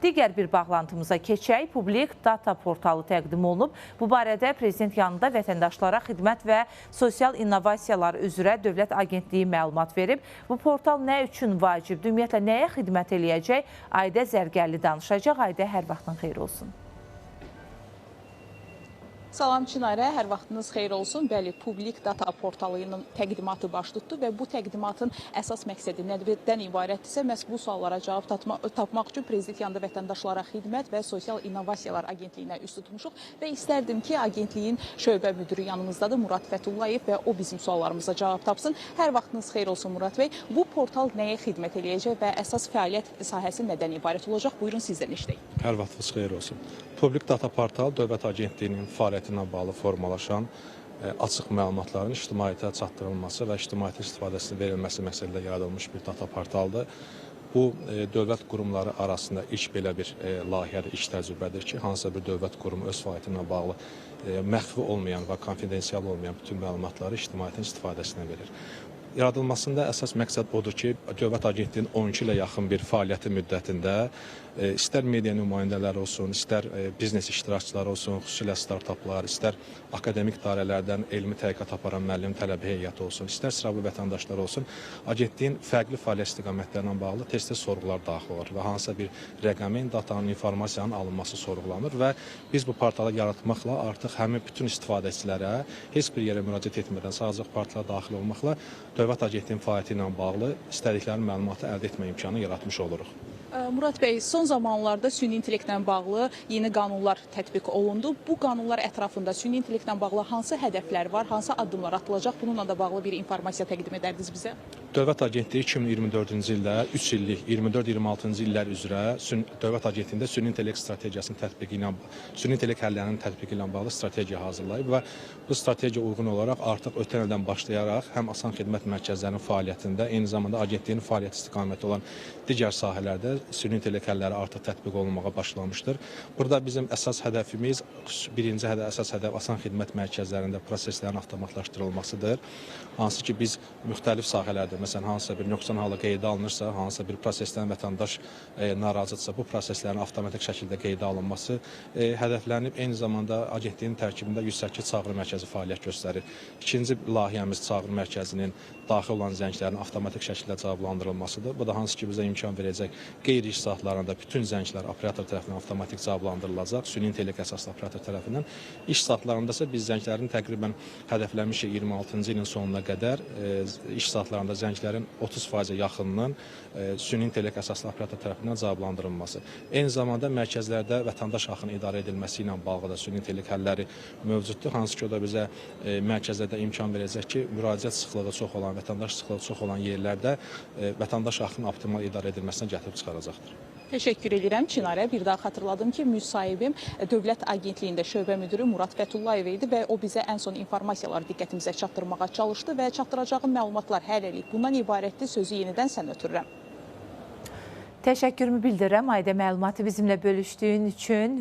Digər bir bağlantımıza keçək. Public Data portalı təqdim olunub. Bu barədə Prezident yanında vətəndaşlara xidmət və sosial innovasiyalar üzrə Dövlət Agentliyi məlumat verib. Bu portal nə üçün vacibdir, ümumiyyətlə nəyə xidmət eləyəcək? Aydə Zərgərli danışacaq. Aydə, hər vaxtın xeyir olsun. Salam Çinarə, hər vaxtınız xeyir olsun. Bəli, Public Data portalının təqdimatı baş tutdu və bu təqdimatın əsas məqsədi nədən ibarətdirsə, məhz bu suallara cavab tapmaq üçün Prezident yanında vətəndaşlara xidmət və sosial innovasiyalar agentliyinə üst tutmuşuq və istərdim ki, agentliyin şöbə müdürü yanımızdadır, Murad Fətullayev, və o bizim suallarımıza cavab tapsın. Hər vaxtınız xeyir olsun Murad bəy. Bu portal nəyə xidmət eləyəcək və əsas fəaliyyət sahəsi nədən ibarət olacaq? Buyurun, sizdən işləyək. Hər vaxtınız xeyir olsun. Public Data portal Dövlət Agentliyinin fəaliyyəti ilə bağlı formalaşan açıq məlumatların ictimaiyyətə çatdırılması və ictimaiyyətin istifadəsinin verilməsi məqsədilə yaradılmış bir data portaldır. Bu, dövlət qurumları arasında ilk belə bir layihədir, iş təcrübədir ki, hansısa bir dövlət qurumu öz fəaliyyəti ilə bağlı məxfi olmayan və konfidensial olmayan bütün məlumatları ictimaiyyətin istifadəsinə verir. Yaradılmasında əsas məqsəd odur ki, Dövlət Agentliyinin 12 ilə yaxın bir fəaliyyəti müddətində istər media nümayəndələri olsun, istər biznes iştirakçıları olsun, xüsusilə startaplar, istər akademik dairələrdən elmi təhqiqat aparan müəllim tələbə heyəti olsun, istər sıravi vətəndaşlar olsun, agentliyin fərqli fəaliyyət istiqamətlərinə bağlı tez-tez sorğular daxil olur və hansısa bir rəqəmin, datanın, informasiyanın alınması sorğulanır və biz bu portalı yaratmaqla artıq həmin bütün istifadəçilərə heç bir yerə müraciət etmədən sadəcə portala daxil olmaqla Dövlət Agentliyinin fəaliyyəti ilə bağlı istədikləri məlumatı əldə etmə imkanı yaratmış oluruq. Murad bəy, son zamanlarda süni intellektlə bağlı yeni qanunlar tətbiq olundu. Bu qanunlar ətrafında süni intellektlə bağlı hansı hədəflər var, hansı addımlar atılacaq? Bununla da bağlı bir informasiya təqdim edərdiniz bizə? Dövlət Agentliyi 2024-cü ildə 3 illik 24-26-cı illər üzrə Dövlət Agentliyində süni intellekt strategiyasının tətbiqi ilə, süni intellekt həllərinin tətbiqi ilə bağlı strategiya hazırlayıb və bu strategiya uyğun olaraq artıq ötən ildən başlayaraq həm asan xidmət mərkəzlərinin fəaliyyətində, eyni zamanda agentliyin fəaliyyət istiqaməti olan digər sahələrdə süni intellekt həlləri artıq tətbiq olunmağa başlamışdır. Burada bizim əsas hədəfimiz, birinci əsas hədəf asan xidmət mərkəzlərində proseslərin avtomatlaşdırılmasıdır. Hansı ki biz müxtəlif sahələrdə, məsələn, hansısa bir nöqsan halı qeydə alınırsa, hansısa bir prosesdən vətəndaş narazıdırsa, bu proseslərin avtomatik şəkildə qeydə alınması hədəflənib. Eyni zamanda agentliyin tərkibində 108 çağrı mərkəzi fəaliyyət göstərir. İkinci layihəmiz çağrı mərkəzinin daxil olan zənglərin avtomatik şəkildə cavablandırılmasıdır. Bu da hansı ki bizə imkan verəcək qeyri-iş saatlarında bütün zənglər operator tərəfindən avtomatik cavablandırılacaq, süni intellekt əsaslı operator tərəfindən. İş saatlarında isə biz zənglərin təqribən hədəflənmişik 26-cı ilin sonuna qədər iş saatlarında zənglərin 30%-ə yaxınının süni intellekt əsaslı operator tərəfindən cavablandırılması. Eyni zamanda mərkəzlərdə vətəndaş haqqının idarə edilməsi ilə bağlı da süni intellekt həlləri mövcuddur. Hansı ki o da bizə mərkəzlərdə imkan verəcək ki, müraciət sıxlığı çox olan, vətəndaş sıxlığı çox olan yerlərdə vətəndaş haqqının optimal idarə edilməsinə gətirib çıxaracaqdır. Təşəkkür edirəm Çinarə. Bir daha xatırladım ki, müsahibim Dövlət Agentliyində şöbə müdürü Murad Fətullayev idi və o bizə ən son informasiyaları diqqətimizə çatdırmağa çalışdı və çatdıracağım məlumatlar hələlik bundan ibarətdir. Sözü yenidən sənə ötürürəm. Təşəkkürümü bildirirəm Aydə, məlumatı bizimlə bölüşdüyün üçün.